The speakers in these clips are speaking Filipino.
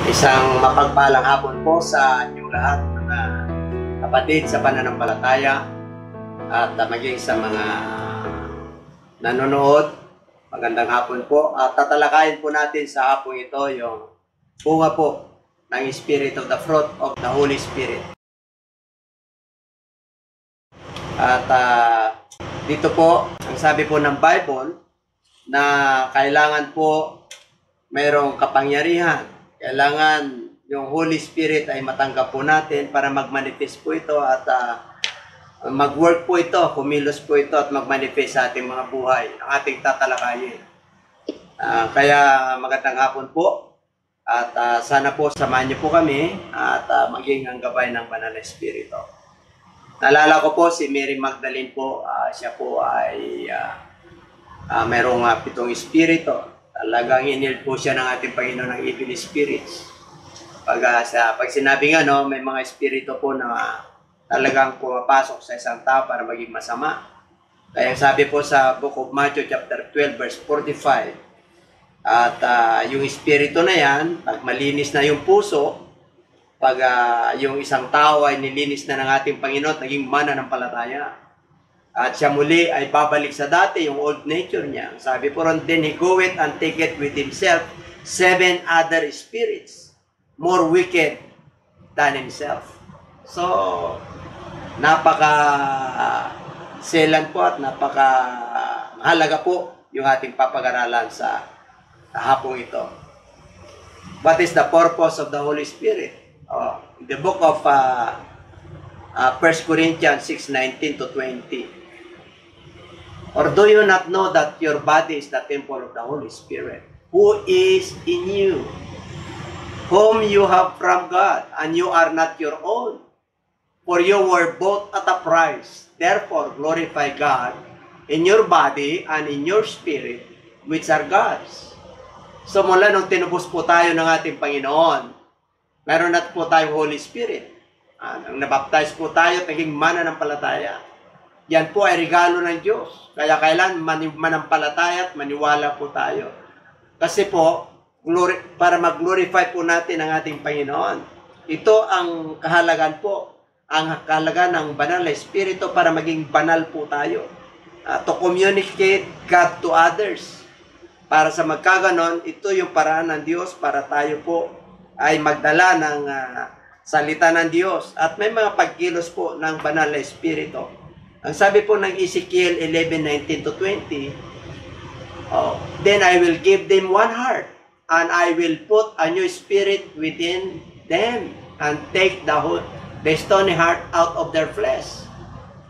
Isang mapagpalang hapon po sa inyong lahat, mga kapatid sa pananampalataya at maging sa mga nanonood. Magandang hapon po at tatalakayin po natin sa hapon ito yung bunga po ng Spirit of the fruit of the Holy Spirit. At dito po, ang sabi po ng Bible na kailangan po mayroong kapangyarihan. Kailangan yung Holy Spirit ay matanggap po natin para mag-manifest po ito at mag-work po ito, kumilos po ito at mag-manifest sa ating mga buhay, ang ating tatalakayin. Kaya magandang hapon po at sana po samahan niyo po kami at maging ang gabay ng Banal na Espiritu. Naalala ko po si Mary Magdalene po, siya po ay mayroong 7 espiritu. Talagang inil po siya ng ating Panginoon ng evil spirits. Pag sinabi nga, no, may mga espiritu po na talagang pumapasok sa isang tao para maging masama. Kaya sabi po sa Book of Matthew chapter 12 verse 45, at yung espiritu na yan, pag malinis na yung puso, pag yung isang tao ay nilinis na ng ating Panginoon, naging mananampalataya, at siya muli ay babalik sa dati, yung old nature niya. Sabi po ron, then he goeth and taketh with himself 7 other spirits, more wicked than himself. So, napaka-selan po at napaka-halaga po yung ating papag-aralan sa hapong ito. What is the purpose of the Holy Spirit? In the book of 1 Corinthians 6:19 to 20. Or do you not know that your body is the temple of the Holy Spirit, who is in you, whom you have from God, and you are not your own? For you were bought at a price. Therefore, glorify God in your body and in your spirit, which are God's. So mula nung tinubos po tayo ng ating Panginoon, meron na po tayong Holy Spirit. Nang nabaptize po tayo, naging mananampalataya. Yan po ay regalo ng Diyos. Kaya kailan manampalataya at maniwala po tayo. Kasi po, para mag-glorify po natin ang ating Panginoon. Ito ang kahalagan po. Ang kahalagan ng Banal na Espiritu para maging banal po tayo. To communicate God to others. Para sa magkaganon, ito yung paraan ng Diyos para tayo po ay magdala ng salita ng Diyos. At may mga pagkilos po ng Banal na Espiritu. Ang sabi po ng Ezekiel 11:19 to 20, then I will give them one heart, and I will put a new spirit within them, and take the stony heart out of their flesh,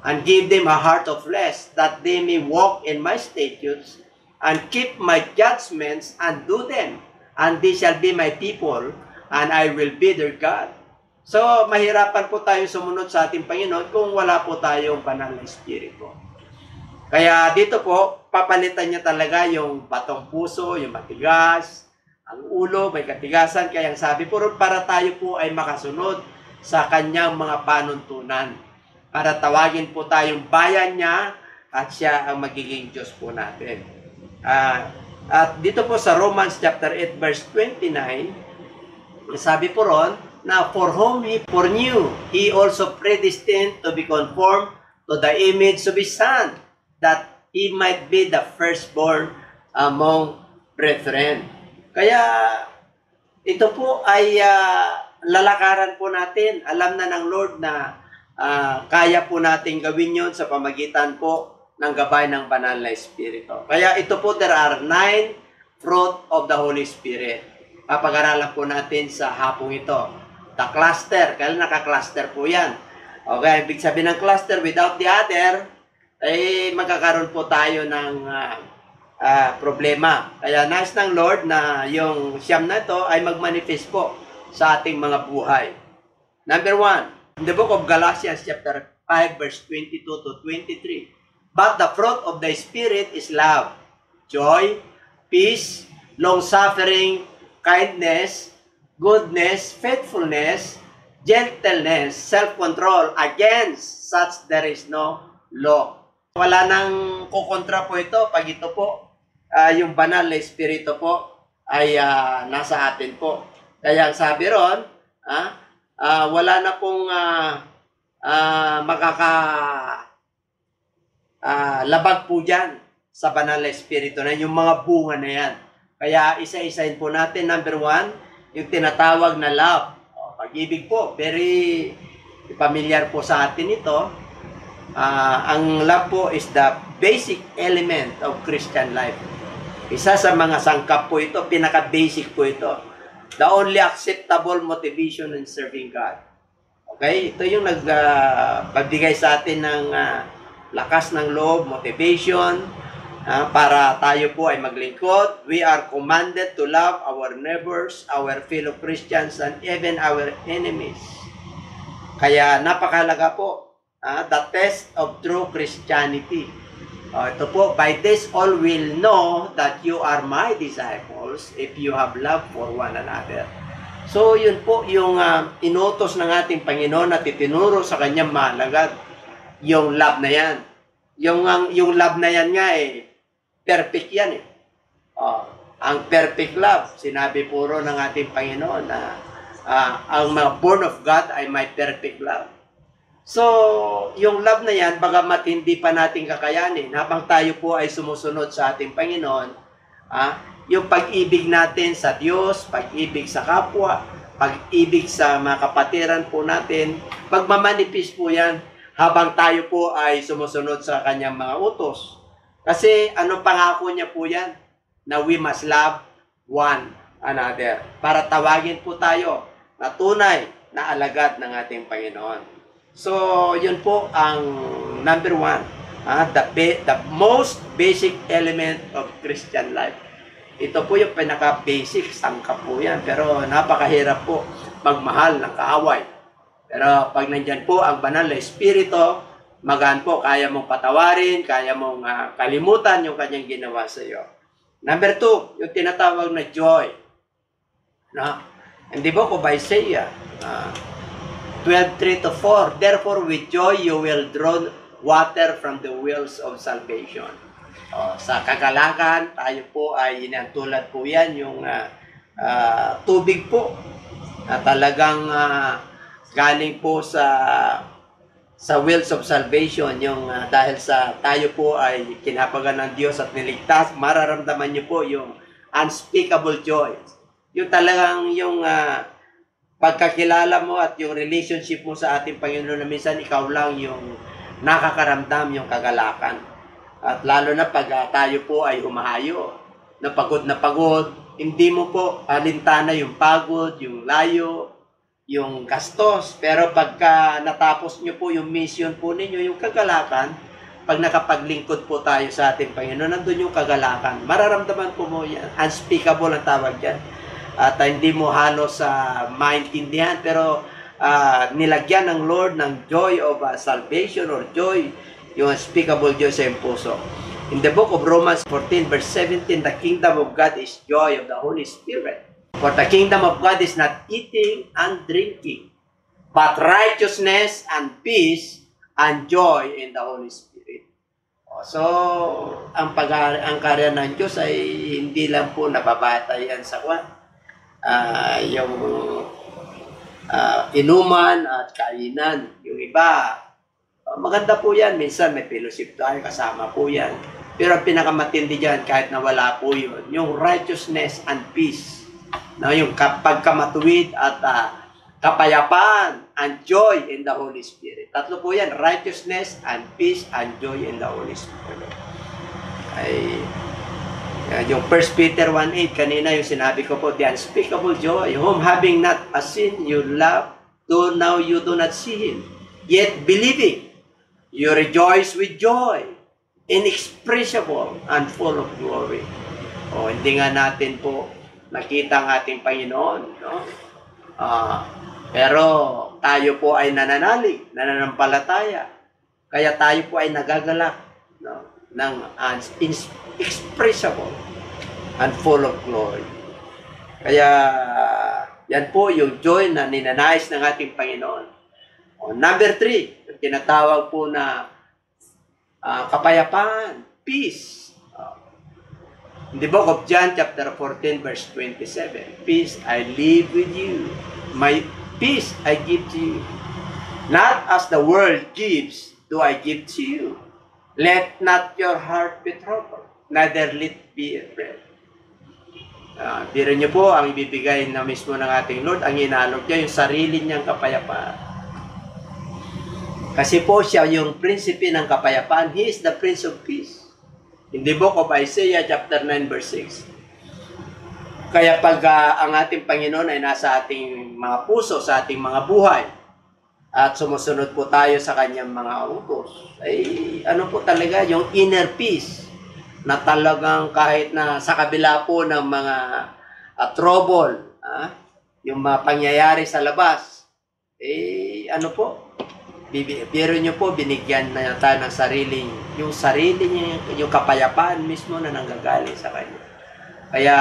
and give them a heart of flesh, that they may walk in my statutes, and keep my judgments, and do them, and they shall be my people, and I will be their God. So, mahirapan po tayo sumunod sa ating Panginoon kung wala po tayong Banal na Espiritu. Kaya dito po, papalitan niya talaga yung batong puso, yung matigas, ang ulo, may katigasan. Kaya ang sabi po, para tayo po ay makasunod sa kanyang mga panuntunan. Para tawagin po tayong bayan niya at siya ang magiging Diyos po natin. At dito po sa Romans chapter 8 verse 29, sabi po ron, na for whom he foreknew, he also predestined to be conformed to the image of his Son, that he might be the firstborn among brethren. Kaya ito po ay lalakaran po natin. Alam na ng Lord na kaya po natin gawin yon sa pamagitan po ng gabay ng Banal na Espiritu. Kaya ito po, there are 9 fruit of the Holy Spirit. Papag-aralan po natin sa hapong ito. The cluster, kaya naka-cluster po yan. Okay, ibig sabihin ng cluster, without the other, ay magkakaroon po tayo ng problema. Kaya nais ng Lord na yung siyam na ito ay mag-manifest po sa ating mga buhay. Number 1, in the book of Galatians chapter 5 verse 22 to 23. But the fruit of the Spirit is love, joy, peace, long-suffering, kindness, goodness, faithfulness, gentleness, self-control. Against such there is no law. Wala nang kukontra po ito pag ito po, yung Banal na Espiritu po ay nasa atin po. Kaya ang sabi ron, wala na pong labag po dyan sa banal na espiritu na yung mga bunga na yan. Kaya isa-isahin po natin. Number 1, yung tinatawag na love. Pag-ibig po, very familiar po sa atin ito. Ang love po is the basic element of Christian life. Isa sa mga sangkap po ito, pinaka-basic po ito. The only acceptable motivation in serving God. Okay? Ito yung nagbigay sa atin ng lakas ng loob, motivation, para tayo po ay maglingkod. We are commanded to love our neighbors, our fellow Christians, and even our enemies. Kaya napakalaga po, the test of true Christianity. Ito po, by this all will know that you are my disciples if you have love for one another. So, yun po yung inutos ng ating Panginoon at itinuro sa kanyang mahalagad, yung love na yan. Yung love na yan nga perfect yan ang perfect love, sinabi puro ng ating Panginoon na ang mga born of God ay may perfect love. So, yung love na yan, bagamat hindi pa natin kakayanin, habang tayo po ay sumusunod sa ating Panginoon, yung pag-ibig natin sa Diyos, pag-ibig sa kapwa, pag-ibig sa mga kapatiran po natin, pagmamanipis po yan, habang tayo po ay sumusunod sa kanyang mga utos. Kasi ano pangako niya po yan? Na we must love one another. Para tawagin po tayo na tunay na alagad ng ating Panginoon. So, yun po ang number 1. The most basic element of Christian life. Ito po yung pinaka-basic, sangkap po yan. Pero napakahirap po magmahal ng kaaway. Pero pag nandyan po ang banal na espiritu, magaan po, kaya mong patawarin, kaya mong kalimutan yung kanyang ginawa sa iyo. Number 2, yung tinatawag na joy. Hindi ba ko by Isaiah 12:3-4, therefore with joy you will draw water from the wells of salvation. Sa kagalakan, tayo po ay inantulad po yan, yung tubig po na talagang galing po sa wells of salvation, yung dahil sa tayo po ay kinapagan ng Diyos at niligtas, mararamdaman niyo po yung unspeakable joy. Yung talagang yung pagkakilala mo at yung relationship mo sa ating Panginoon na minsan ikaw lang yung nakakaramdam yung kagalakan. At lalo na pag tayo po ay humahayo, na pagod, hindi mo po alintana yung pagod, yung layo, yung gastos. Pero pagka natapos nyo po yung mission po ninyo, yung kagalakan, pag nakapaglingkod po tayo sa ating Panginoon, nandun yung kagalakan. Mararamdaman po mo yan. Unspeakable ang tawag dyan. At hindi mo halos maintindihan, pero nilagyan ng Lord ng joy of salvation or joy, yung unspeakable joy sa iyong puso. In the book of Romans 14 verse 17, the kingdom of God is joy of the Holy Spirit. For the kingdom of God is not eating and drinking, but righteousness and peace and joy in the Holy Spirit. So, ang karya ng Diyos ay hindi lang po nababatayan sa yung inuman at kainan. Yung iba, maganda po yan. Minsan may fellowship tayo, kasama po yan. Pero ang pinakamatindi dyan, kahit na wala po yun, yung righteousness and peace. Yung pagkamatuwid at kapayapaan and joy in the Holy Spirit. Tatlo po yan, righteousness and peace and joy in the Holy Spirit. Yung 1 Peter 1:8, kanina yung sinabi ko po, the unspeakable joy, whom having not a sin you love, though now you do not see him, yet believing, you rejoice with joy, inexpressible and full of glory. Hindi nga natin po nakita ang ating Panginoon, no? Pero tayo po ay nananalig, nananampalataya. Kaya tayo po ay nagagalak, no? Ng inexpressible and full of glory. Kaya yan po yung joy na ninanais ng ating Panginoon. Number 3, yung tinatawag po na kapayapaan, peace. In the book of John, chapter 14, verse 27, peace I leave with you. My peace I give to you. Not as the world gives, do I give to you. Let not your heart be troubled, neither let be afraid. Biro niyo po, ang ibibigay na mismo ng ating Lord, ang inalok niya, yung sarili niyang kapayapaan. Kasi po siya yung prinsipe ng kapayapaan. He is the Prince of Peace. In the book of Isaiah, chapter 9, verse 6. Kaya pag ang ating Panginoon ay nasa ating mga puso, sa ating mga buhay, at sumusunod po tayo sa kanyang mga utos, ay ano po talaga, yung inner peace, na talagang kahit na sa kabila po ng mga trouble, yung mga pangyayari sa labas, ano po, biro nyo po, binigyan na tayo ng yung sarili niya, yung kapayapaan mismo na nanggagaling sa kanya. Kaya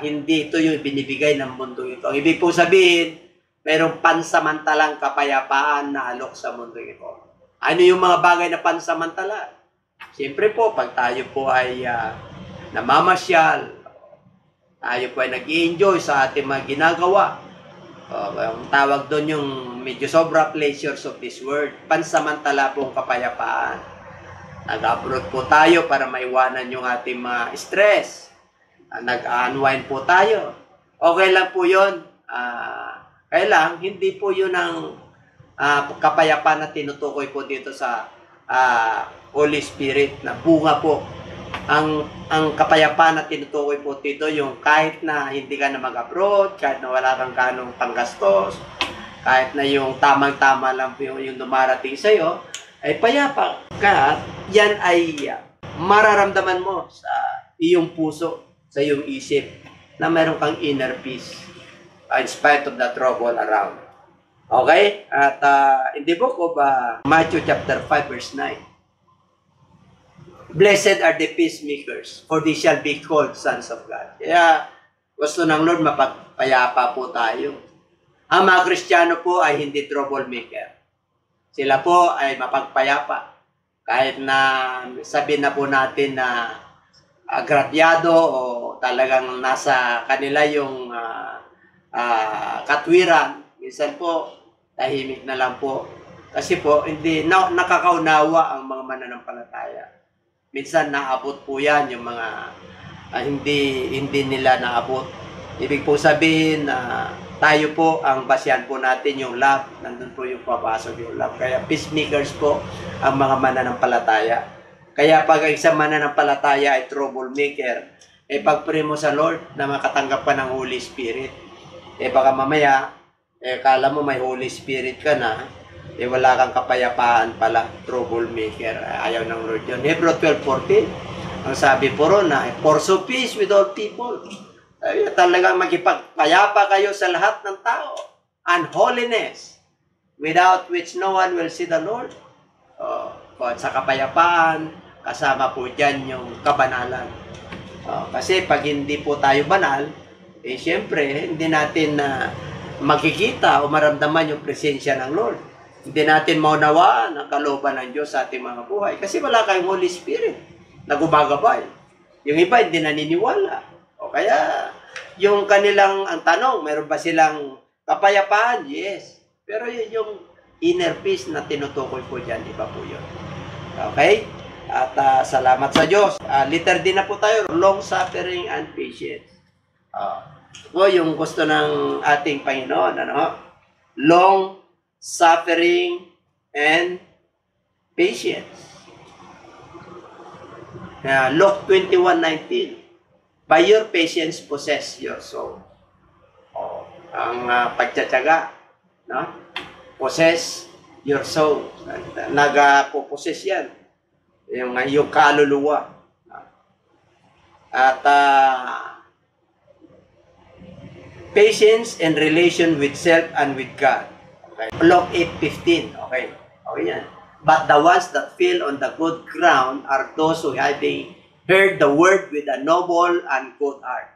hindi ito yung binibigay ng mundo ito. Ang ibig po sabihin, mayroong pansamantalang kapayapaan na alok sa mundo ito. Ano yung mga bagay na pansamantala? Siyempre po, pag tayo po ay namamasyal, tayo po ay nag-i-enjoy sa ating mga ginagawa, ang tawag doon yung medyo sobra pleasures of this world, pansamantala pong kapayapaan. Nag-abroad po tayo para maiwanan yung ating mga stress. Nag-unwind po tayo. Okay lang po yun. Kaya lang, hindi po yun ang kapayapaan na tinutukoy po dito sa Holy Spirit na bunga po. Ang kapayapaan na tinutukoy po dito, yung kahit na hindi ka na mag-abroad, kahit na wala kang kanong panggastos, kahit na yung tamang-tama lang po yung dumarating sa'yo, ay payapa ka, yan ay mararamdaman mo sa iyong puso, sa iyong isip, na meron kang inner peace in spite of the trouble around. Okay? At in the book of Matthew chapter 5 verse 9, blessed are the peacemakers, for they shall be called sons of God. Kaya gusto ng Lord mapagpayapa po tayo. Ang mga Kristiyano po ay hindi troublemaker. Sila po ay mapagpayapa. Kahit na sabihin na po natin na agrabyado o talagang nasa kanila yung katwiran, minsan po tahimik na lang po. Kasi po hindi nakakaunawa ang mga mananampalataya. Minsan naabot po yan yung mga hindi nila naabot. Ibig po sabihin na tayo po ang basyan po natin yung love. Nandun po yung papasok yung love. Kaya peacemakers po ang mga mananampalataya. Kaya pag isang mananampalataya ay troublemaker, pag-pray mo sa Lord na makatanggap ka ng Holy Spirit. Baka mamaya, kala mo may Holy Spirit ka na, wala kang kapayapaan pala, troublemaker. Ayaw ng Lord yun. Hebrew 12:14, ang sabi po ron na, pursue peace with all people. Talagang magipagpayapa kayo sa lahat ng tao. And holiness, without which no one will see the Lord. Sa kapayapaan, kasama po dyan yung kabanalan. Kasi pag hindi po tayo banal, siyempre, hindi natin makikita o maramdaman yung presensya ng Lord. Hindi natin maunawaan ang kalooban ng Diyos sa ating mga buhay. Kasi wala kayong Holy Spirit na gumagabay. Yung iba hindi naniniwala. O kaya, yung kanilang, ang tanong, meron ba silang kapayapaan? Yes. Pero yung inner peace na tinutukoy po dyan, iba po yun. Okay? At salamat sa Diyos. Letter D na po tayo, long suffering and patience. Yung gusto ng ating Panginoon, long suffering and patience. Luke 21:19. By your patience possess your soul. Ang pagtsatsaga, possess your soul. Nag-possess yan. Yung kaluluwa. At patience and relation with self and with God. Okay. Luke 8:15. Okay. Okay yan. But the ones that fell on the good ground are those who having heard the word with a noble and good heart.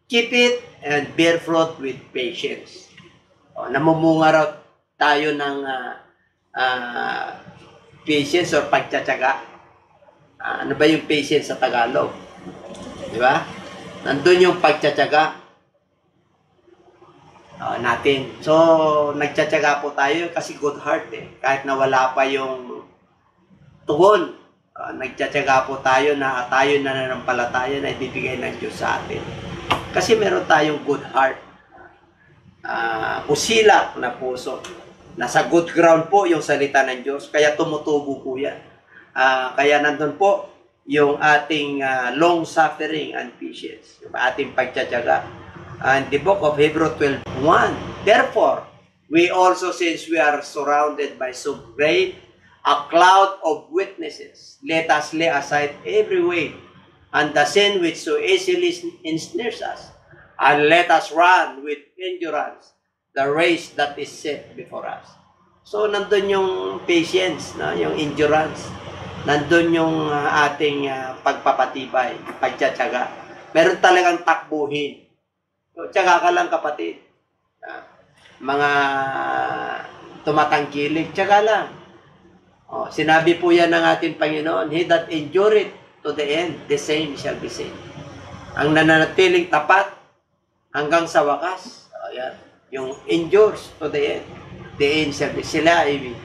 Keep it and bear fruit with patience. Namumunga raw tayo ng patience or pagtsatsaga. Ano ba yung patience sa Tagalog? Di ba? Nandun yung pagtsatsaga natin. So, nagtsatsaga po tayo kasi good heart eh. Kahit na wala pa yung tugon, nagtsatsaga po tayo na tayo nananampalataya na ibibigay ng Diyos sa atin. Kasi meron tayong good heart. Usilak na puso. Nasa good ground po yung salita ng Diyos. Kaya tumutubo po yan. Kaya nandun po yung ating long suffering and patience. Yung ating pagtsatsaga. And the book of Hebrews 12:1. Therefore, we also, since we are surrounded by so great a cloud of witnesses, let us lay aside every weight and the sin which so easily ensnares us, and let us run with endurance the race that is set before us. So, nandun yung patience, yung endurance. Nandun yung ating pagpapatibay, pagtsatsaga. Meron talagang takbuhin. So, tsaga ka lang, kapatid. Mga tumatangkilik, tsaga lang. Sinabi po yan ng ating Panginoon, He that endureth to the end, the same shall be saved. Ang nananatiling tapat hanggang sa wakas, yan, yung endures to the end shall be, sila ay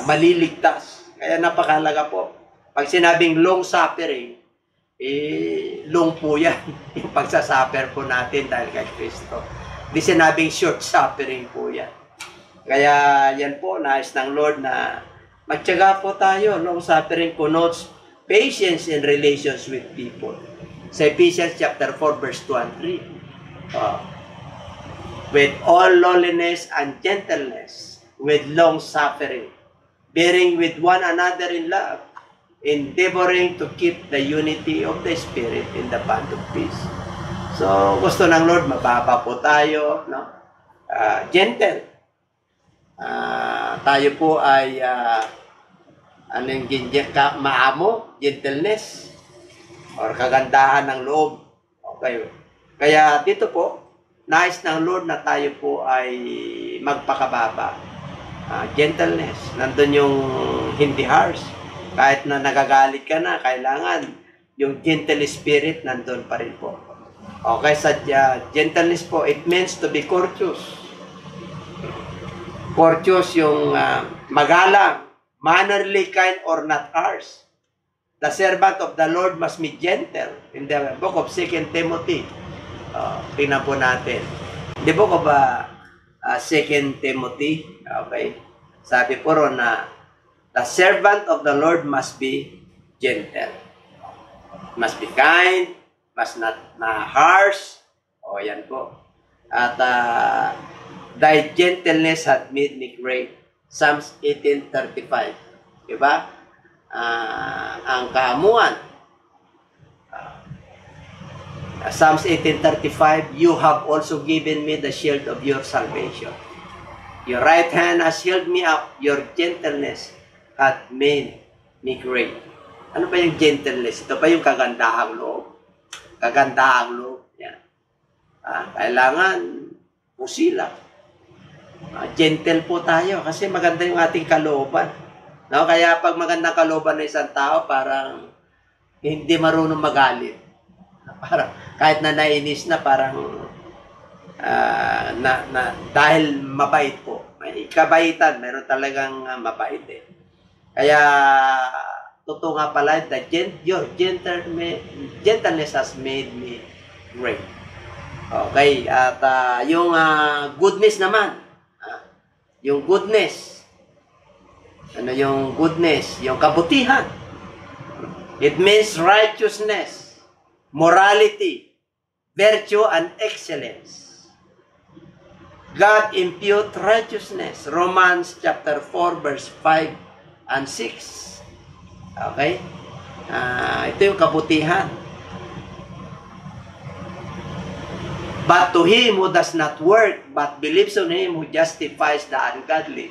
maliligtas. Kaya napakalaga po. Pag sinabing long suffering, long po yan. Yung pagsasuffer po natin dahil kay Kristo. Di sinabing short suffering po yan. Kaya yan po, nais ng Lord na magtiyaga po tayo. Long suffering connotes patience in relations with people. Sa Ephesians chapter 4, verse 2 and 3. With all lowliness and gentleness, with long suffering, bearing with one another in love, endeavoring to keep the unity of the Spirit in the bond of peace. So, gusto ng Lord, mababa po tayo, no? Gentle. Tayo po ay maamo, gentleness, or kagandahan ng loob. Okay. Kaya dito po, nais ng Lord na tayo po ay magpakababa. Gentleness. Nandun yung hindi harsh. Kahit na nagagalit ka na, kailangan yung gentle spirit nandun pa rin po. Okay, sa gentleness po, it means to be courteous. Courteous yung magalang, mannerly, kind, or not harsh. The servant of the Lord must be gentle. In the book of 2 Timothy, tingnan po natin. The book of 2 Timothy, okay, sabi po ron na the servant of the Lord must be gentle. Must be kind, must not harsh. O, yan po. At thy gentleness hath made me great. Psalms 18:35. Diba? Ang kaamuan. Psalms 18:35, you have also given me the shield of your salvation. Your right hand has held me up. Your gentleness hath made me great. Ano ba yung gentleness? Ito pa yung kagandahang loob. Kagandahang loob. Yan. Kailangan usila. Gentle po tayo kasi maganda yung ating kalooban. No? Kaya pag magandang kalooban ng isang tao, parang hindi marunong magalit. Parang, kahit na nainis na, parang dahil mabait po. May kabaitan, meron talagang mabait eh. Kaya, totoo nga pala, your gentleness has made me great. Okay, at yung goodness naman, yung goodness, ano yung goodness? Yung kabutihan. It means righteousness, morality, virtue, and excellence. God impute righteousness. Romans chapter 4, verse 5 and 6. Okay? Ito yung kabutihan. But to him who does not work, but believes on him who justifies the ungodly,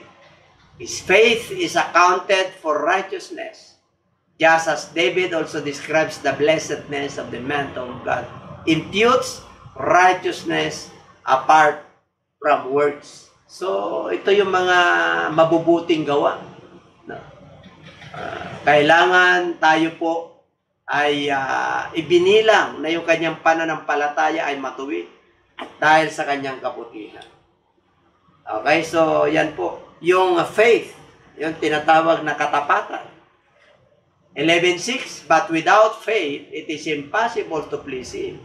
his faith is accounted for righteousness. Just as David also describes the blessedness of the man of God, imputes righteousness apart from works. So, ito yung mga mabubuting gawa. No? Kailangan tayo po ay ibinilang na yung kanyang pananampalataya ay matuwid dahil sa kanyang kabutihan. Okay, so yan po. Yung faith, yung tinatawag na katapatan. 11:6, but without faith, it is impossible to please Him.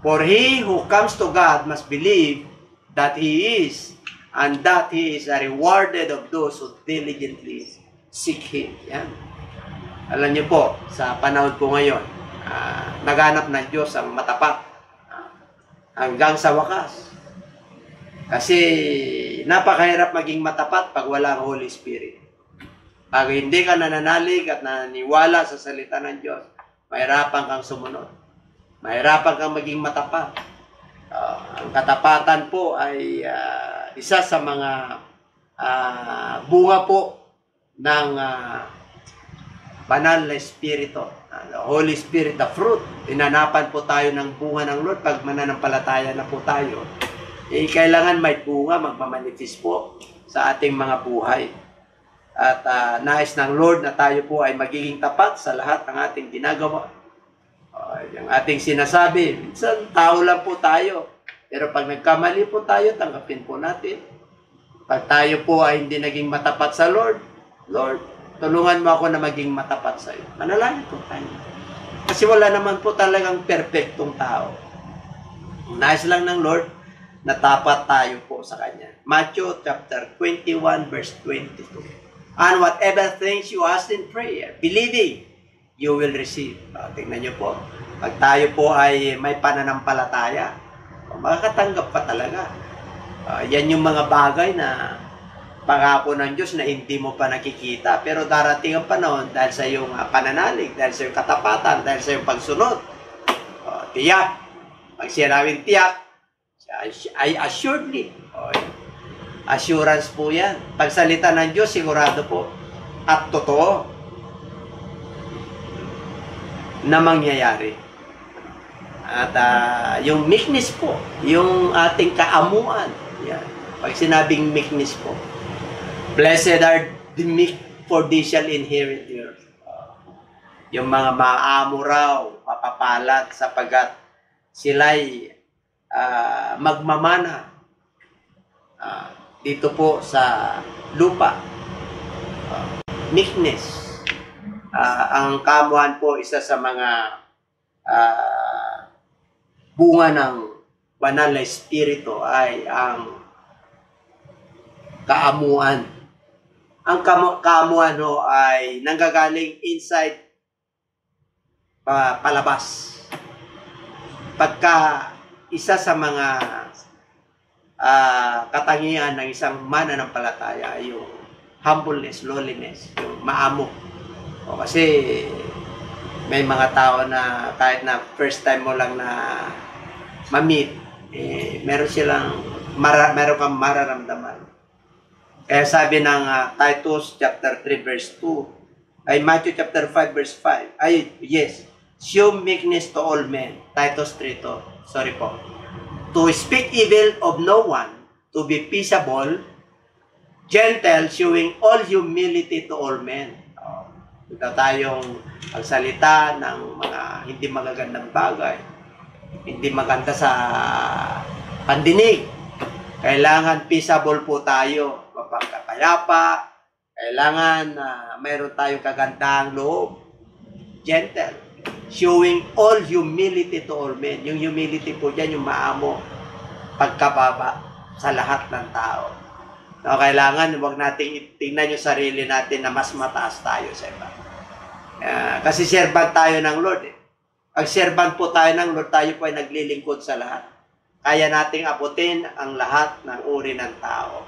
For he who comes to God must believe that He is, and that He is a rewarded of those who diligently seek Him. Yan. Alam niyo po, sa panahon po ngayon, naghanap ng Diyos ang matapat hanggang sa wakas. Kasi napakahirap maging matapat pag wala ang Holy Spirit. Pag hindi ka nananalig at naniniwala sa salita ng Diyos, mahirapan kang sumunod. Mahirapan kang maging matapat. Ang katapatan po ay isa sa mga bunga po ng banal na Espiritu. The Holy Spirit, the fruit. Inanapan po tayo ng bunga ng Lord pag mananampalataya na po tayo. Kailangan may bunga magmamanifest po sa ating mga buhay. At nais ng Lord na tayo po ay magiging tapat sa lahat ng ating ginagawa. Yung ating sinasabi, minsan tao lang po tayo. Pero pag nagkamali po tayo, tanggapin po natin. Pag tayo po ay hindi naging matapat sa Lord, Lord, tulungan mo ako na maging matapat sa iyo. Manalangin po tayo. Kasi wala naman po talagang perfectong tao. Nais lang ng Lord na tapat tayo po sa Kanya. Matthew chapter 21 verse 22. And whatever things you ask in prayer, believing, you will receive. Tingnan niyo po. Pag tayo po ay may pananampalataya, makakatanggap pa talaga. Yan yung mga bagay na pangako ng Diyos na hindi mo pa nakikita. Pero darating ang panahon dahil sa iyong pananalig, dahil sa iyong katapatan, dahil sa iyong pagsunod. Tiyak. Pag sinabing tiyak, I assuredly. Assurance po yan. Pagsalita ng Diyos, sigurado po. At totoo na mangyayari. At yung meekness po, yung ating kaamuan. Yan. Pag sinabing meekness po, blessed are the meek, for they shall inherit the earth. Yung mga maamo raw, mapapalat sapagat sila'y magmamana dito po sa lupa. Meekness. Ang kamuhan po, isa sa mga bunga ng banal na espiritu ay ang kaamuan. Ang kaamuan ho ay nanggagaling inside palabas. Pagka isa sa mga katangian ng isang mananampalataya ay yung humbleness, lowliness, yung maamo. Kasi may mga tao na kahit na first time mo lang na ma-meet, meron kang mararamdaman. Kaya sabi ng Titus chapter 3 verse 2, ay Matthew chapter 5 verse 5, ay yes, show meekness to all men. Titus 3 to, sorry po. To speak evil of no one, to be peaceable, gentle, showing all humility to all men. Ito tayong pagsalita ng mga hindi magagandang bagay, hindi maganda sa pandinig. Kailangan peaceable po tayo, mapagkapayapa, kailangan mayroon tayong kagandang loob, gentle, showing all humility to all men. Yung humility po dyan, yung maamo, pagkababa sa lahat ng tao. No, kailangan huwag nating tingnan yung sarili natin na mas mataas tayo sa iba. Kasi servant tayo ng Lord. Pag servant po tayo ng Lord, tayo po ay naglilingkod sa lahat. Kaya nating abutin ang lahat ng uri ng tao.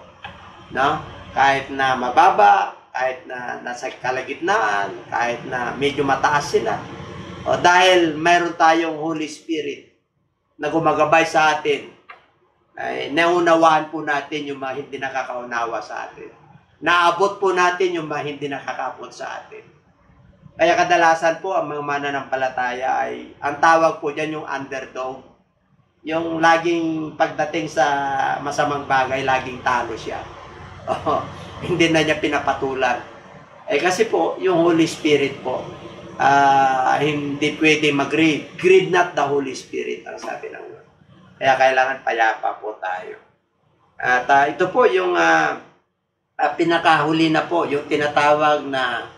No? Kahit na mababa, kahit na nasa kalagitnaan, kahit na medyo mataas sila. Dahil mayroon tayong Holy Spirit na gumagabay sa atin, ay naunawaan po natin yung mga hindi nakakaunawa sa atin. Naabot po natin yung mga hindi nakakaabot sa atin. Kaya kadalasan po ang mga mananampalataya ay, ang tawag po dyan yung underdog. Yung laging pagdating sa masamang bagay, laging talo siya. Hindi na niya pinapatulan. Kasi po, yung Holy Spirit po, hindi pwede mag-grieve. Grieve not the Holy Spirit, ang sabi ng Lord. Kaya kailangan payapa po tayo. At ito po yung pinakahuli na po, yung tinatawag na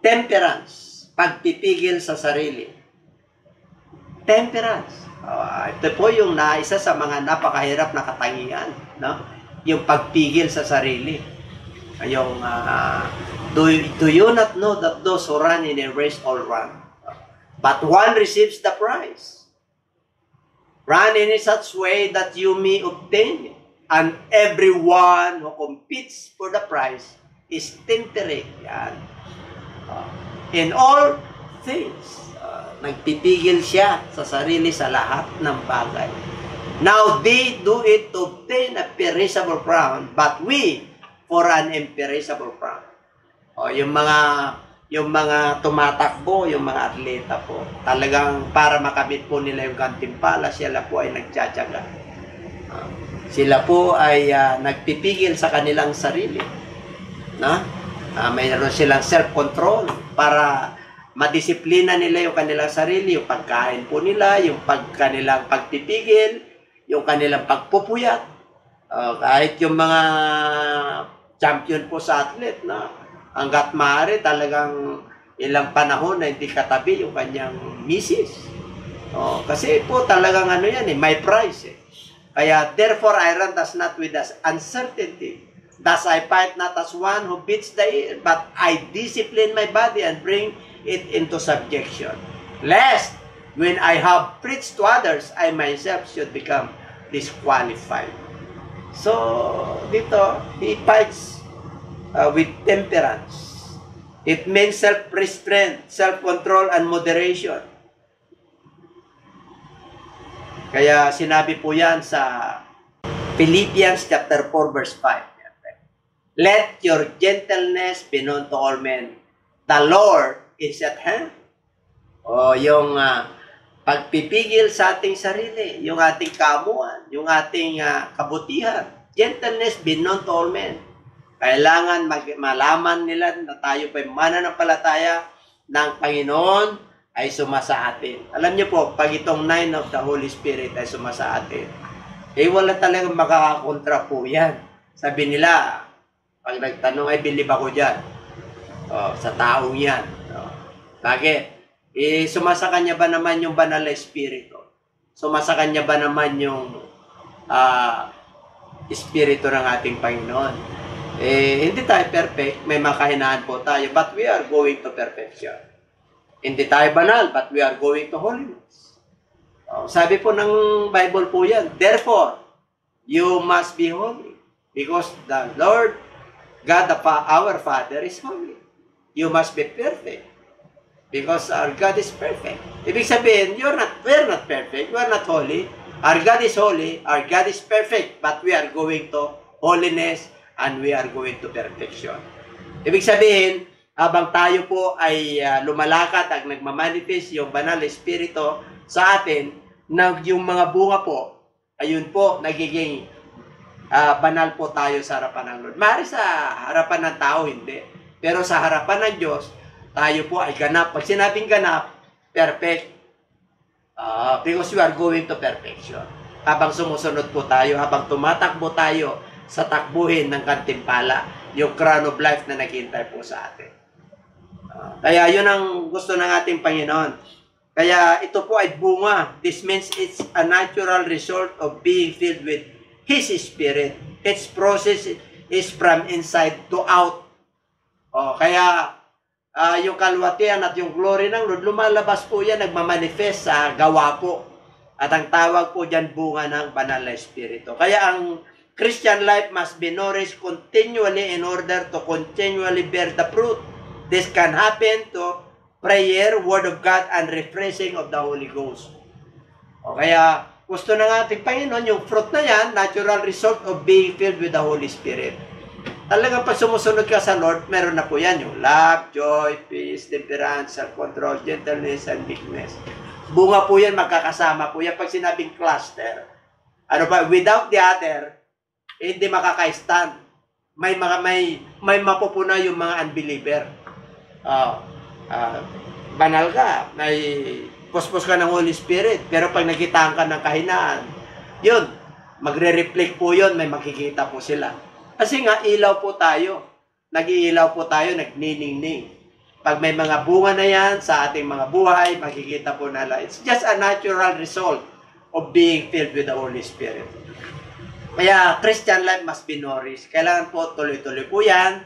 temperance, pagpipigil sa sarili. Temperance. Ito po yung isa sa mga napakahirap na katangian, no? Yung pagpigil sa sarili. Yung do you not know that those who run in a race all run, but one receives the prize? Run in such way that you may obtain it. And everyone who competes for the prize is temperate. Yan. In all things, nagpipigil siya sa sarili sa lahat ng bagay. Now they do it to obtain a perishable crown, but we for an imperishable crown. Yung mga tumatakbo, yung mga atleta po, talagang para makamit po nila yung gantimpala, sila po ay nagtsatsaga. Sila po ay nagpipigil sa kanilang sarili. Mayroon silang self-control para madisiplina nila yung kanilang sarili, yung pagkain po nila, yung kanilang pagpipigil, yung kanilang pagpupuyat. Kahit yung mga champion po sa athlete na hanggat maaari talagang ilang panahon na hindi katabi yung kanyang misis. Kasi po talagang yan may price. Kaya therefore I run thus not with uncertainty. Thus I fight not as one who beats the air, but I discipline my body and bring it into subjection. Lest when I have preached to others, I myself should become disqualified. So dito, he fights with temperance. It means self-restraint, self-control, and moderation. Kaya sinabi po yan sa Philippians chapter 4 verse 5. Let your gentleness be known to all men. The Lord is at hand. Yung pagpipigil sa ating sarili, yung ating kamuan, yung ating kabutihan. Gentleness be known to all men. Kailangan malaman nila na tayo pa mananampalataya ng Panginoon ay sumasa atin. Alam niyo po, pag itong 9 of the Holy Spirit ay sumasa atin, wala talagang makakakontra po yan. Sabi nila, pag nagtanong ay believe ako dyan. Sa taong yan. Bakit? Sumasa kanya ba naman yung banal na Espiritu? Sumasa kanya ba naman yung Espiritu ng ating Panginoon? Hindi tayo perfect. May makahinaan po tayo. But we are going to perfection. Hindi tayo banal, but we are going to holiness. Sabi po ng Bible po yan, therefore, you must be holy. Because the Lord, God, our Father, is holy. You must be perfect. Because our God is perfect. Ibig sabihin, we're not perfect, we're not holy. Our God is holy, our God is perfect, but we are going to holiness and we are going to perfection. Ibig sabihin, habang tayo po ay lumalakad at nagmamanifest yung banal na Espiritu sa atin, yung mga bunga po, ayun po, nagiging banal po tayo sa harapan ng Lord. Maaari sa harapan ng tao, hindi. Pero sa harapan ng Diyos, tayo po ay ganap. Pag sinabing ganap, perfect. Because we are going to perfection. Habang sumusunod po tayo, habang tumatakbo tayo sa takbuhin ng kantimpala, yung crown of life na naghihintay po sa atin. Kaya yun ang gusto ng ating Panginoon. Kaya ito po ay bunga. This means it's a natural result of being filled with His Spirit. Its process is from inside to out. Kaya yung kalwatian at yung glory ng Lord, lumalabas po yan, nagmamanifest sa gawa po. At ang tawag po dyan, bunga ng banal na Espiritu. Kaya ang Christian life must be nourished continually in order to continually bear the fruit. This can happen to prayer, Word of God, and refreshing of the Holy Ghost. Kaya gusto ng ating Panginoon, yung fruit na yan, natural result of being filled with the Holy Spirit. Talagang pag sumusunod ka sa Lord, meron na po yan, yung love, joy, peace, temperance, self-control, gentleness, and meekness. Bunga po yan, magkakasama po yan. Pag sinabing cluster, without the other, hindi makaka-stand. may mapupuna yung mga unbeliever. Banal ka, may puspos ka ng Holy Spirit, pero pag nakitaan ka ng kahinaan, yun, magre-reflect po yun, may makikita po sila. Kasi nga, ilaw po tayo. Nag-iilaw po tayo, nagniningning. Pag may mga bunga na yan sa ating mga buhay, makikita po nila. It's just a natural result of being filled with the Holy Spirit. Kaya, Christian life must be nourished. Kailangan po tuloy-tuloy po yan.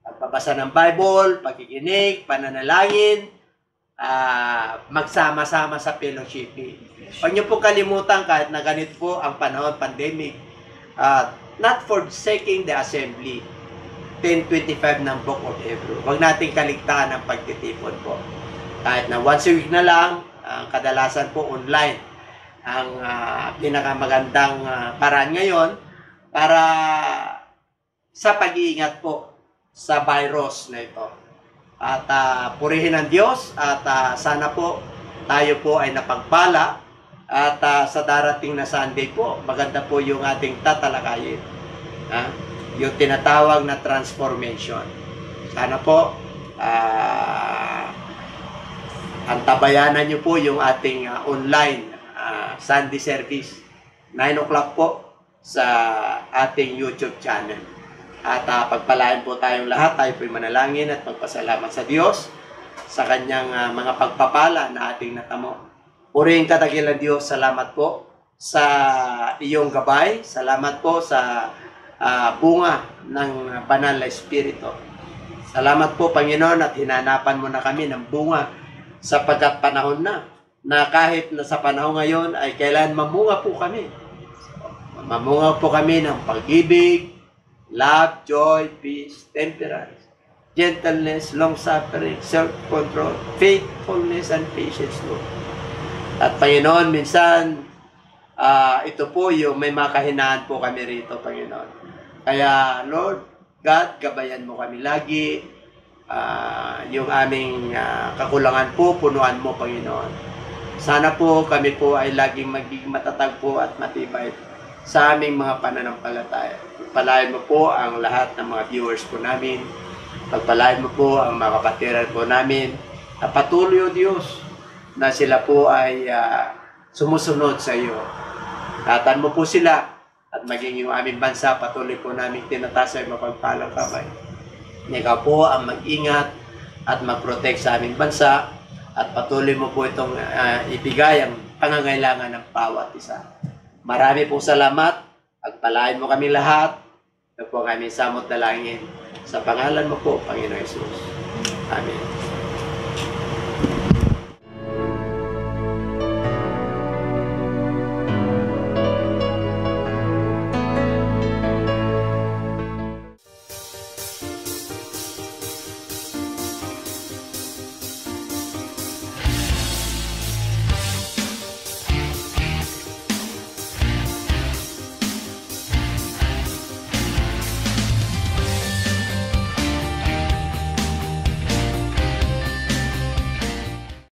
Pagbabasa ng Bible, pagkikinig, pananalangin, magsama-sama sa fellowshipping. Huwag niyo po kalimutan kahit na ganito po ang panahon, pandemic, not forsaking the assembly. 10:25 ng Book of Hebrew. Huwag nating kaligtaan ang pagtitipon po. Kahit na once a week na lang, kadalasan po online. Ang pinakamagandang paraan ngayon para sa pag-iingat po sa virus na ito. At purihin ang Diyos at sana po tayo po ay napagpala at sa darating na Sunday po, maganda po yung ating tatalakayin. Yung tinatawag na transformation. Sana po antabayanan nyo po yung ating online Sunday service. 9 o'clock po sa ating YouTube channel. At pagpalain po tayong lahat, tayo po'y manalangin at magpasalamat sa Diyos sa kanyang mga pagpapala na ating natamo. Purihin ka, dakilang Diyos, salamat po sa iyong gabay. Salamat po sa bunga ng banal na Espiritu. Salamat po, Panginoon, at hinanapan mo na kami ng bunga sapagkat panahon na kahit na sa panahon ngayon ay kailan mamunga po kami. Mamunga po kami ng pag-ibig, love, joy, peace, temperance, gentleness, long-suffering, self-control, faithfulness, and patience, Lord. At Panginoon, minsan, ito po yung may makahinaan po kami rito, Panginoon. Kaya, Lord, God, gabayan mo kami lagi. Yung aming kakulangan po, punuan mo, Panginoon. Sana po kami po ay laging magiging matatag po at matibay sa aming mga pananampalataya. Pagpalain mo po ang lahat ng mga viewers po namin. Pagpalain mo po ang mga kapatiran po namin. Na patuloy, O Diyos, na sila po ay sumusunod sa iyo. Tatan mo po sila at maging yung aming bansa patuloy po namin tinataas ay mapagpalang kamay. Ikaw po ang mag-ingat at mag-protect sa aming bansa at patuloy mo po itong ibigay ang pangangailangan ng bawat isa. Marami pong salamat. Pagpalain mo kami lahat. Ito po kami samot dalangin. Sa pangalan mo po, Panginoon Jesus. Amen.